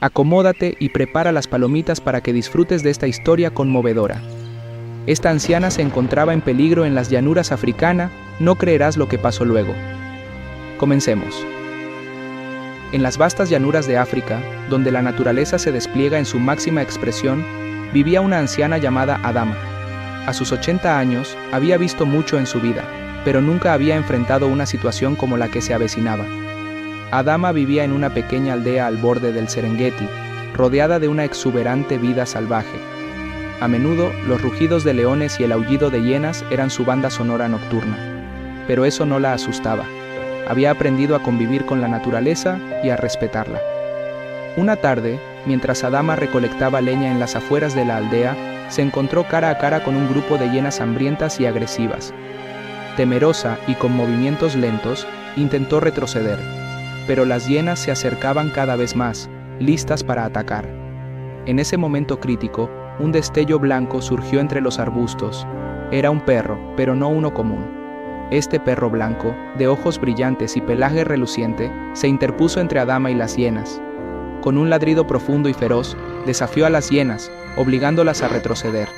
Acomódate y prepara las palomitas para que disfrutes de esta historia conmovedora. Esta anciana se encontraba en peligro en las llanuras africanas, no creerás lo que pasó luego. Comencemos. En las vastas llanuras de África, donde la naturaleza se despliega en su máxima expresión, vivía una anciana llamada Adama. A sus 80 años, había visto mucho en su vida, pero nunca había enfrentado una situación como la que se avecinaba. Adama vivía en una pequeña aldea al borde del Serengeti, rodeada de una exuberante vida salvaje. A menudo, los rugidos de leones y el aullido de hienas eran su banda sonora nocturna. Pero eso no la asustaba. Había aprendido a convivir con la naturaleza y a respetarla. Una tarde, mientras Adama recolectaba leña en las afueras de la aldea, se encontró cara a cara con un grupo de hienas hambrientas y agresivas. Temerosa y con movimientos lentos, intentó retroceder, pero las hienas se acercaban cada vez más, listas para atacar. En ese momento crítico, un destello blanco surgió entre los arbustos. Era un perro, pero no uno común. Este perro blanco, de ojos brillantes y pelaje reluciente, se interpuso entre Adama y las hienas. Con un ladrido profundo y feroz, desafió a las hienas, obligándolas a retroceder.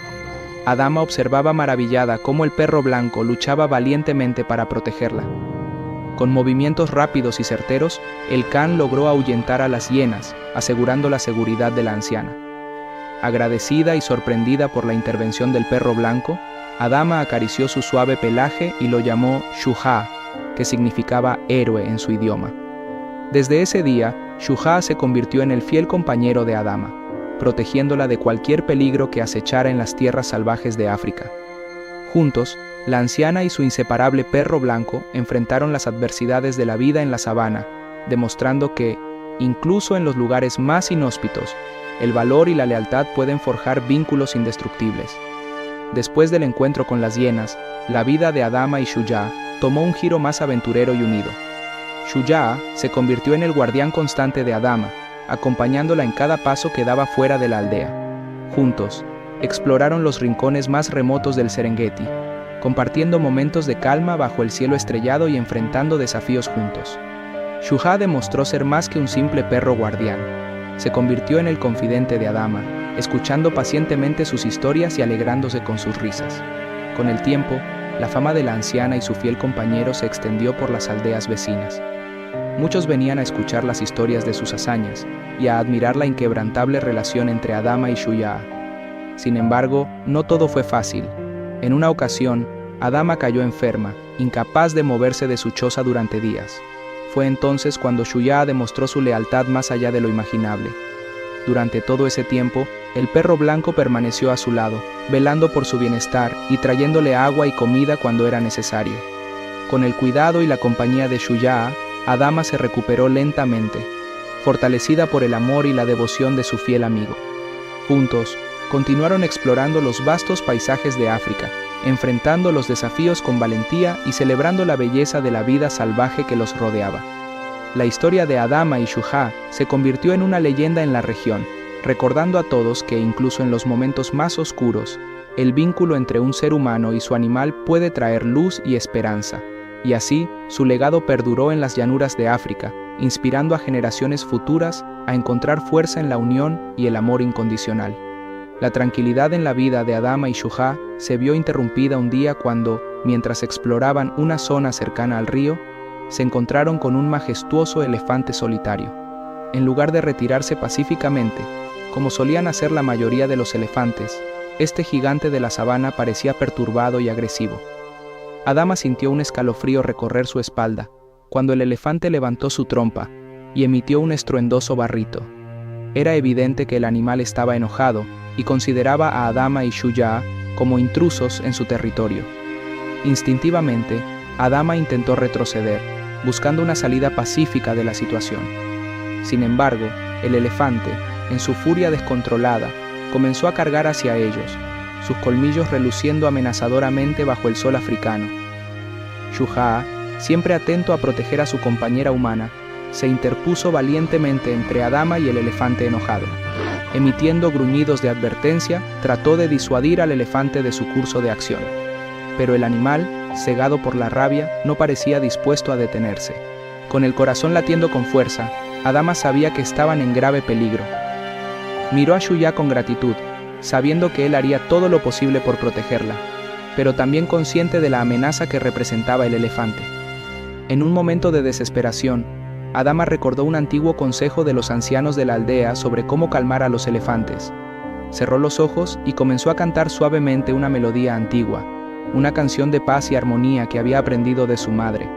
Adama observaba maravillada cómo el perro blanco luchaba valientemente para protegerla. Con movimientos rápidos y certeros, el can logró ahuyentar a las hienas, asegurando la seguridad de la anciana. Agradecida y sorprendida por la intervención del perro blanco, Adama acarició su suave pelaje y lo llamó Shujaa, que significaba héroe en su idioma. Desde ese día, Shujaa se convirtió en el fiel compañero de Adama, protegiéndola de cualquier peligro que acechara en las tierras salvajes de África. Juntos, la anciana y su inseparable perro blanco enfrentaron las adversidades de la vida en la sabana, demostrando que, incluso en los lugares más inhóspitos, el valor y la lealtad pueden forjar vínculos indestructibles. Después del encuentro con las hienas, la vida de Adama y Shujaa tomó un giro más aventurero y unido. Shujaa se convirtió en el guardián constante de Adama, acompañándola en cada paso que daba fuera de la aldea. Juntos, exploraron los rincones más remotos del Serengeti, compartiendo momentos de calma bajo el cielo estrellado y enfrentando desafíos juntos. Shujaa demostró ser más que un simple perro guardián. Se convirtió en el confidente de Adama, escuchando pacientemente sus historias y alegrándose con sus risas. Con el tiempo, la fama de la anciana y su fiel compañero se extendió por las aldeas vecinas. Muchos venían a escuchar las historias de sus hazañas y a admirar la inquebrantable relación entre Adama y Shujaa. Sin embargo, no todo fue fácil. En una ocasión, Adama cayó enferma, incapaz de moverse de su choza durante días. Fue entonces cuando Shujaa demostró su lealtad más allá de lo imaginable. Durante todo ese tiempo, el perro blanco permaneció a su lado, velando por su bienestar y trayéndole agua y comida cuando era necesario. Con el cuidado y la compañía de Shujaa, Adama se recuperó lentamente, fortalecida por el amor y la devoción de su fiel amigo. Juntos, continuaron explorando los vastos paisajes de África, enfrentando los desafíos con valentía y celebrando la belleza de la vida salvaje que los rodeaba. La historia de Adama y Shujaa se convirtió en una leyenda en la región, recordando a todos que incluso en los momentos más oscuros, el vínculo entre un ser humano y su animal puede traer luz y esperanza. Y así, su legado perduró en las llanuras de África, inspirando a generaciones futuras a encontrar fuerza en la unión y el amor incondicional. La tranquilidad en la vida de Adama y Shujaa se vio interrumpida un día cuando, mientras exploraban una zona cercana al río, se encontraron con un majestuoso elefante solitario. En lugar de retirarse pacíficamente, como solían hacer la mayoría de los elefantes, este gigante de la sabana parecía perturbado y agresivo. Adama sintió un escalofrío recorrer su espalda, cuando el elefante levantó su trompa y emitió un estruendoso barrito. Era evidente que el animal estaba enojado y consideraba a Adama y Shujaa como intrusos en su territorio. Instintivamente, Adama intentó retroceder, buscando una salida pacífica de la situación. Sin embargo, el elefante, en su furia descontrolada, comenzó a cargar hacia ellos, sus colmillos reluciendo amenazadoramente bajo el sol africano. Shujaa, siempre atento a proteger a su compañera humana, se interpuso valientemente entre Adama y el elefante enojado. Emitiendo gruñidos de advertencia, trató de disuadir al elefante de su curso de acción. Pero el animal, cegado por la rabia, no parecía dispuesto a detenerse. Con el corazón latiendo con fuerza, Adama sabía que estaban en grave peligro. Miró a Shuya con gratitud, sabiendo que él haría todo lo posible por protegerla, pero también consciente de la amenaza que representaba el elefante. En un momento de desesperación, Adama recordó un antiguo consejo de los ancianos de la aldea sobre cómo calmar a los elefantes. Cerró los ojos y comenzó a cantar suavemente una melodía antigua, una canción de paz y armonía que había aprendido de su madre.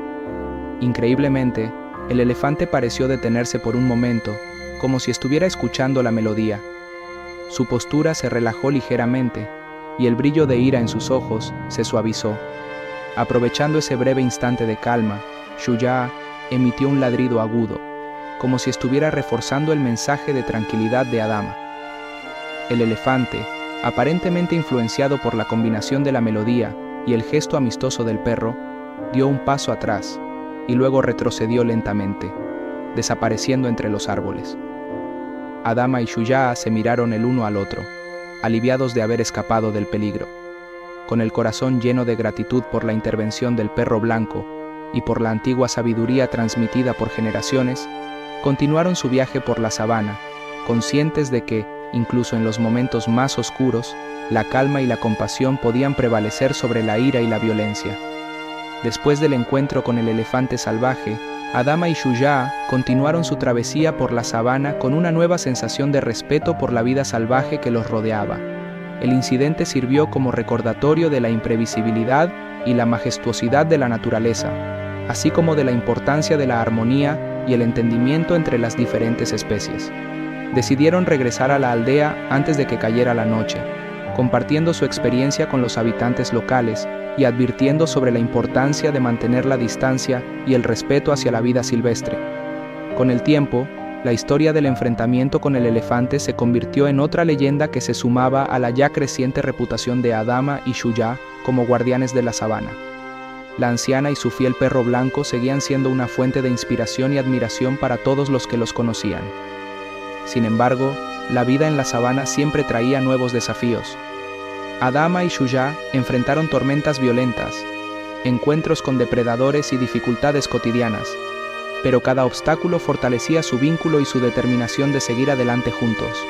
Increíblemente, el elefante pareció detenerse por un momento, como si estuviera escuchando la melodía. Su postura se relajó ligeramente, y el brillo de ira en sus ojos se suavizó. Aprovechando ese breve instante de calma, Shuya emitió un ladrido agudo, como si estuviera reforzando el mensaje de tranquilidad de Adama. El elefante, aparentemente influenciado por la combinación de la melodía y el gesto amistoso del perro, dio un paso atrás y luego retrocedió lentamente, desapareciendo entre los árboles. Adama y Shuya se miraron el uno al otro, aliviados de haber escapado del peligro. Con el corazón lleno de gratitud por la intervención del perro blanco y por la antigua sabiduría transmitida por generaciones, continuaron su viaje por la sabana, conscientes de que, incluso en los momentos más oscuros, la calma y la compasión podían prevalecer sobre la ira y la violencia. Después del encuentro con el elefante salvaje, Adama y Shuya continuaron su travesía por la sabana con una nueva sensación de respeto por la vida salvaje que los rodeaba. El incidente sirvió como recordatorio de la imprevisibilidad y la majestuosidad de la naturaleza, así como de la importancia de la armonía y el entendimiento entre las diferentes especies. Decidieron regresar a la aldea antes de que cayera la noche, compartiendo su experiencia con los habitantes locales y advirtiendo sobre la importancia de mantener la distancia y el respeto hacia la vida silvestre. Con el tiempo, la historia del enfrentamiento con el elefante se convirtió en otra leyenda que se sumaba a la ya creciente reputación de Adama y Shuya como guardianes de la sabana. La anciana y su fiel perro blanco seguían siendo una fuente de inspiración y admiración para todos los que los conocían. Sin embargo, la vida en la sabana siempre traía nuevos desafíos. Adama y Shuya enfrentaron tormentas violentas, encuentros con depredadores y dificultades cotidianas, pero cada obstáculo fortalecía su vínculo y su determinación de seguir adelante juntos.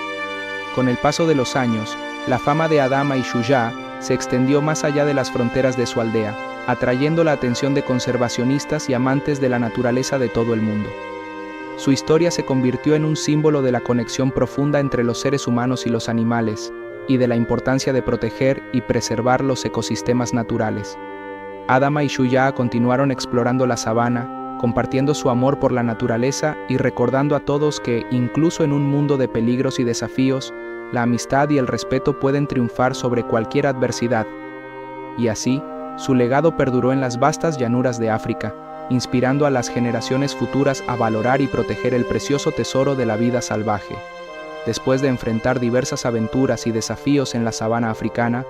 Con el paso de los años, la fama de Adama y Shuya se extendió más allá de las fronteras de su aldea, atrayendo la atención de conservacionistas y amantes de la naturaleza de todo el mundo. Su historia se convirtió en un símbolo de la conexión profunda entre los seres humanos y los animales, y de la importancia de proteger y preservar los ecosistemas naturales. Adama y Shuya continuaron explorando la sabana, compartiendo su amor por la naturaleza y recordando a todos que, incluso en un mundo de peligros y desafíos, la amistad y el respeto pueden triunfar sobre cualquier adversidad. Y así, su legado perduró en las vastas llanuras de África, inspirando a las generaciones futuras a valorar y proteger el precioso tesoro de la vida salvaje. Después de enfrentar diversas aventuras y desafíos en la sabana africana,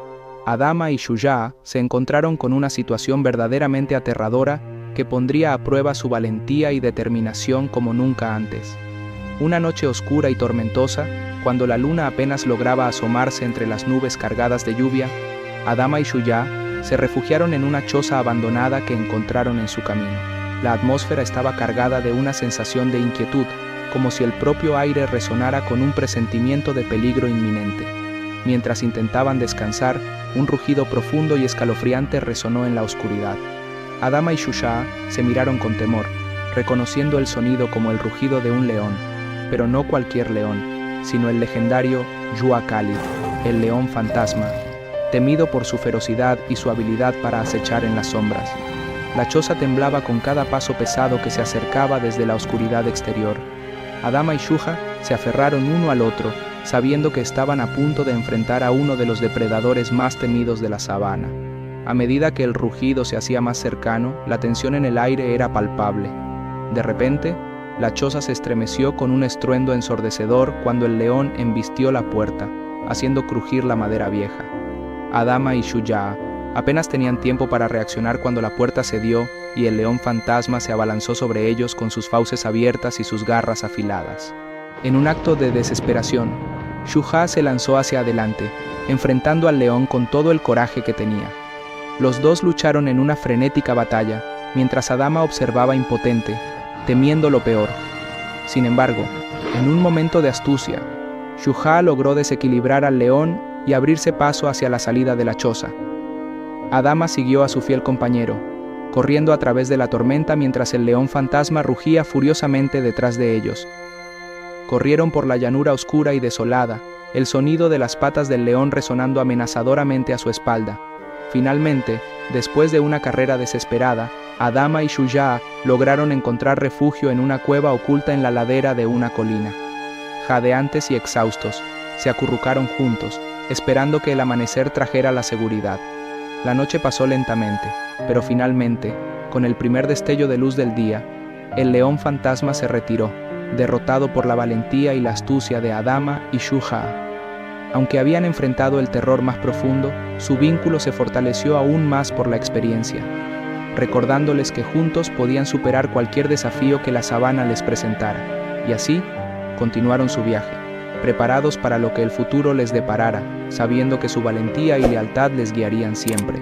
Adama y Shuya se encontraron con una situación verdaderamente aterradora que pondría a prueba su valentía y determinación como nunca antes. Una noche oscura y tormentosa, cuando la luna apenas lograba asomarse entre las nubes cargadas de lluvia, Adama y Shuya se refugiaron en una choza abandonada que encontraron en su camino. La atmósfera estaba cargada de una sensación de inquietud, como si el propio aire resonara con un presentimiento de peligro inminente. Mientras intentaban descansar, un rugido profundo y escalofriante resonó en la oscuridad. Adama y Shuya se miraron con temor, reconociendo el sonido como el rugido de un león, pero no cualquier león, sino el legendario Jua Kali, el león fantasma, temido por su ferocidad y su habilidad para acechar en las sombras. La choza temblaba con cada paso pesado que se acercaba desde la oscuridad exterior. Adama y Shuya se aferraron uno al otro, sabiendo que estaban a punto de enfrentar a uno de los depredadores más temidos de la sabana. A medida que el rugido se hacía más cercano, la tensión en el aire era palpable. De repente, la choza se estremeció con un estruendo ensordecedor cuando el león embistió la puerta, haciendo crujir la madera vieja. Adama y Shuya apenas tenían tiempo para reaccionar cuando la puerta cedió y el león fantasma se abalanzó sobre ellos con sus fauces abiertas y sus garras afiladas. En un acto de desesperación, Shuya se lanzó hacia adelante, enfrentando al león con todo el coraje que tenía. Los dos lucharon en una frenética batalla, mientras Adama observaba impotente, temiendo lo peor. Sin embargo, en un momento de astucia, Shuja logró desequilibrar al león y abrirse paso hacia la salida de la choza. Adama siguió a su fiel compañero, corriendo a través de la tormenta mientras el león fantasma rugía furiosamente detrás de ellos. Corrieron por la llanura oscura y desolada, el sonido de las patas del león resonando amenazadoramente a su espalda. Finalmente, después de una carrera desesperada, Adama y Shuja lograron encontrar refugio en una cueva oculta en la ladera de una colina. Jadeantes y exhaustos, se acurrucaron juntos, esperando que el amanecer trajera la seguridad. La noche pasó lentamente, pero finalmente, con el primer destello de luz del día, el león fantasma se retiró, derrotado por la valentía y la astucia de Adama y Shuja. Aunque habían enfrentado el terror más profundo, su vínculo se fortaleció aún más por la experiencia, recordándoles que juntos podían superar cualquier desafío que la sabana les presentara, y así, continuaron su viaje, preparados para lo que el futuro les deparara, sabiendo que su valentía y lealtad les guiarían siempre.